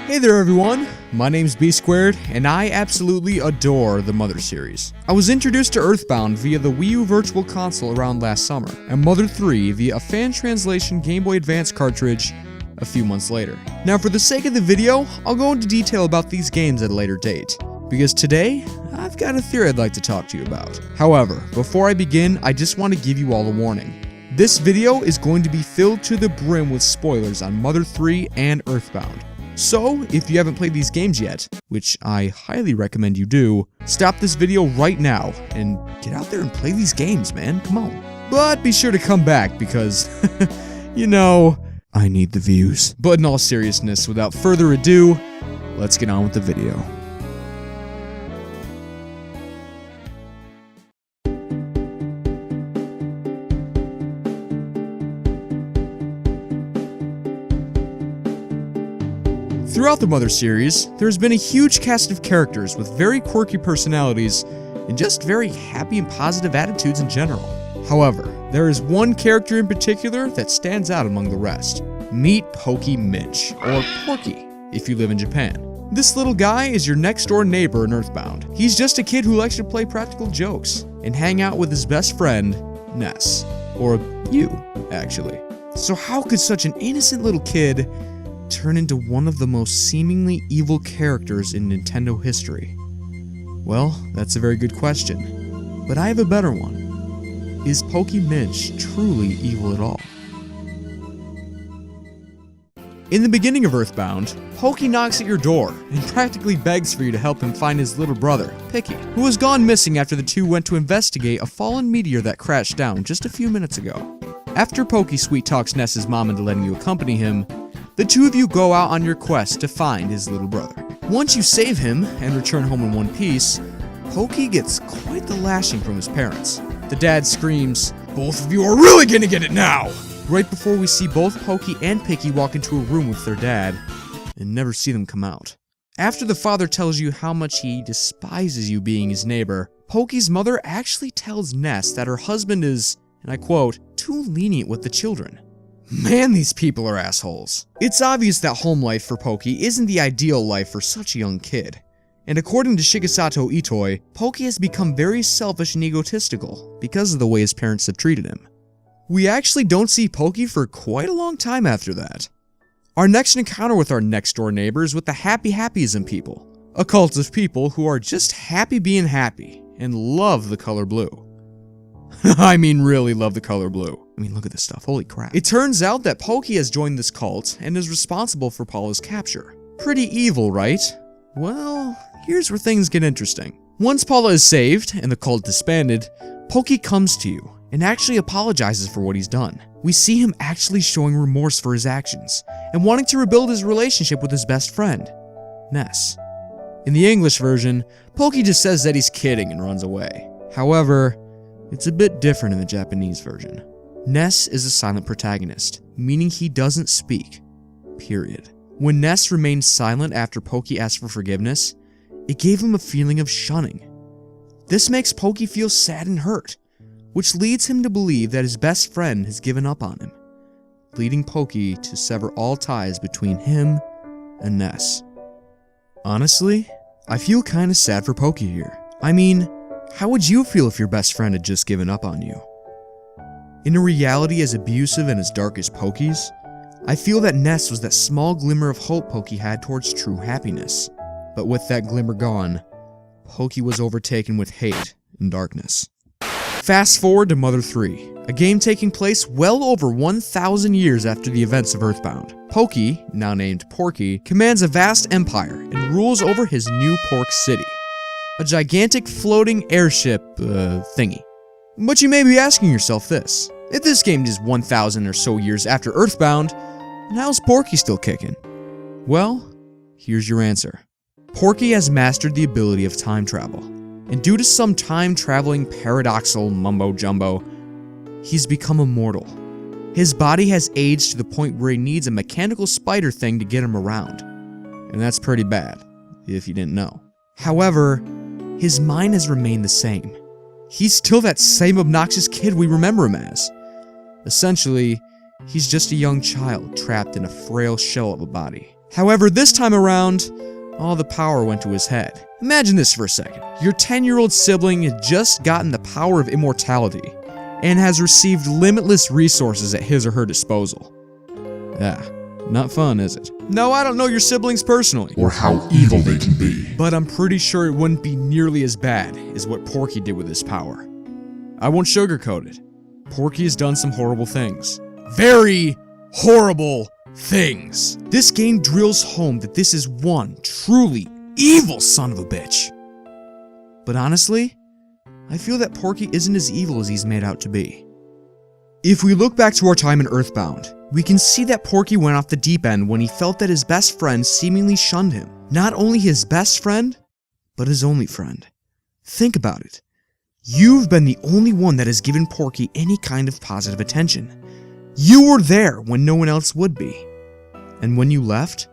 Hey there everyone, my name's BeeSquared, and I absolutely adore the Mother series. I was introduced to EarthBound via the Wii U Virtual Console around last summer, and Mother 3 via a fan translation Game Boy Advance cartridge a few months later. Now for the sake of the video, I'll go into detail about these games at a later date, because today, I've got a theory I'd like to talk to you about. However, before I begin, I just want to give you all a warning. This video is going to be filled to the brim with spoilers on Mother 3 and EarthBound. So, if you haven't played these games yet, which I highly recommend you do, stop this video right now and get out there and play these games, man. Come on. But be sure to come back because, you know, I need the views. But in all seriousness, without further ado, let's get on with the video. Throughout the Mother series, there has been a huge cast of characters with very quirky personalities and just very happy and positive attitudes in general. However, there is one character in particular that stands out among the rest. Meet Porky Minch, or Porky, if you live in Japan. This little guy is your next door neighbor in EarthBound. He's just a kid who likes to play practical jokes and hang out with his best friend, Ness. Or you, actually. So how could such an innocent little kid turn into one of the most seemingly evil characters in Nintendo history? Well, that's a very good question. But I have a better one. Is Porky Minch truly evil at all? In the beginning of EarthBound, Porky knocks at your door and practically begs for you to help him find his little brother, Picky, who has gone missing after the two went to investigate a fallen meteor that crashed down just a few minutes ago. After Porky sweet talks Ness's mom into letting you accompany him, the two of you go out on your quest to find his little brother. Once you save him and return home in one piece, Porky gets quite the lashing from his parents. The dad screams, "Both of you are really gonna get it now!" Right before we see both Porky and Picky walk into a room with their dad and never see them come out. After the father tells you how much he despises you being his neighbor, Porky's mother actually tells Ness that her husband is, and I quote, too lenient with the children. Man, these people are assholes. It's obvious that home life for Porky isn't the ideal life for such a young kid. And according to Shigesato Itoi, Porky has become very selfish and egotistical because of the way his parents have treated him. We actually don't see Porky for quite a long time after that. Our next encounter with our next door neighbors with the Happy Happyism people. A cult of people who are just happy being happy and love the color blue. I mean, really love the color blue. I mean, look at this stuff. Holy crap. It turns out that Porky has joined this cult and is responsible for Paula's capture. Pretty evil, right? Well, here's where things get interesting. Once Paula is saved and the cult disbanded, Porky comes to you and actually apologizes for what he's done. We see him actually showing remorse for his actions and wanting to rebuild his relationship with his best friend, Ness. In the English version, Porky just says that he's kidding and runs away. However, it's a bit different in the Japanese version. Ness is a silent protagonist, meaning he doesn't speak, period. When Ness remained silent after Porky asked for forgiveness, it gave him a feeling of shunning. This makes Porky feel sad and hurt, which leads him to believe that his best friend has given up on him, leading Porky to sever all ties between him and Ness. Honestly, I feel kinda sad for Porky here. I mean, how would you feel if your best friend had just given up on you? In a reality as abusive and as dark as Porky's, I feel that Ness was that small glimmer of hope Porky had towards true happiness. But with that glimmer gone, Porky was overtaken with hate and darkness. Fast forward to Mother 3, a game taking place well over 1,000 years after the events of EarthBound. Porky, now named Porky, commands a vast empire and rules over his new Pork City, a gigantic floating airship thingy. But you may be asking yourself this: if this game is 1,000 or so years after EarthBound, then how's Porky still kicking? Well, here's your answer. Porky has mastered the ability of time travel, and due to some time-traveling paradoxical mumbo-jumbo, he's become immortal. His body has aged to the point where he needs a mechanical spider thing to get him around, and that's pretty bad, if you didn't know. However, his mind has remained the same. He's still that same obnoxious kid we remember him as. Essentially, he's just a young child trapped in a frail shell of a body. However, this time around, all the power went to his head. Imagine this for a second. Your 10-year-old sibling had just gotten the power of immortality and has received limitless resources at his or her disposal. Yeah, not fun, is it? No, I don't know your siblings personally, or how evil they can be. but I'm pretty sure it wouldn't be nearly as bad as what Porky did with his power. I won't sugarcoat it. Porky has done some horrible things. Very horrible things. This game drills home that this is one truly evil son of a bitch. But honestly, I feel that Porky isn't as evil as he's made out to be. If we look back to our time in EarthBound, we can see that Porky went off the deep end when he felt that his best friend seemingly shunned him. Not only his best friend, but his only friend. Think about it. You've been the only one that has given Porky any kind of positive attention. You were there when no one else would be. And when you left,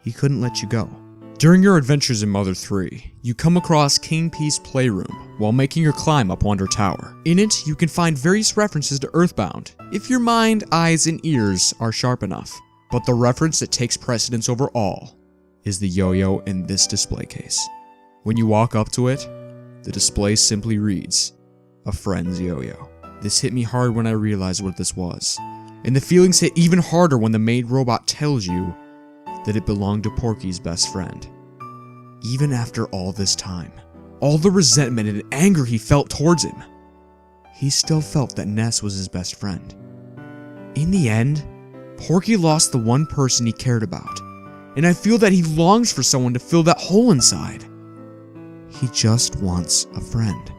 he couldn't let you go. During your adventures in Mother 3, you come across King Peace Playroom while making your climb up Wonder Tower. In it, you can find various references to EarthBound, if your mind, eyes, and ears are sharp enough. But the reference that takes precedence over all is the yo-yo in this display case. When you walk up to it, the display simply reads, "A friend's yo-yo." This hit me hard when I realized what this was, and the feelings hit even harder when the maid robot tells you that it belonged to Porky's best friend. Even after all this time, all the resentment and anger he felt towards him, he still felt that Ness was his best friend. In the end, Porky lost the one person he cared about, and I feel that he longs for someone to fill that hole inside. He just wants a friend.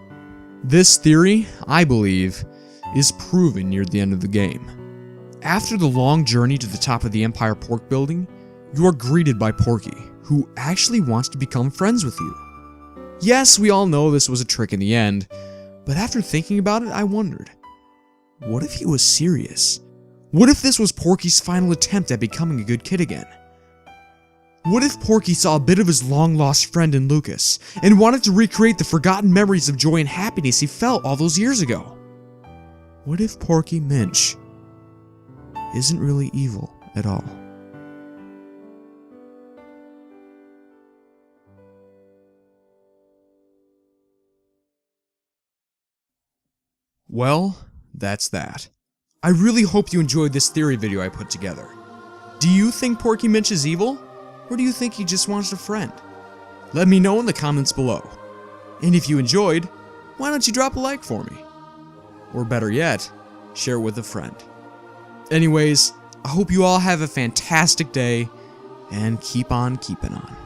This theory, I believe, is proven near the end of the game. After the long journey to the top of the Empire Pork Building, you are greeted by Porky, who actually wants to become friends with you. Yes, we all know this was a trick in the end, but after thinking about it, I wondered, what if he was serious? What if this was Porky's final attempt at becoming a good kid again? What if Porky saw a bit of his long-lost friend in Lucas, and wanted to recreate the forgotten memories of joy and happiness he felt all those years ago? What if Porky Minch isn't really evil at all? Well, that's that. I really hope you enjoyed this theory video I put together. Do you think Porky Minch is evil? Or do you think he just wants a friend? Let me know in the comments below. And if you enjoyed, why don't you drop a like for me? Or better yet, share it with a friend. Anyways, I hope you all have a fantastic day, and keep on keeping on.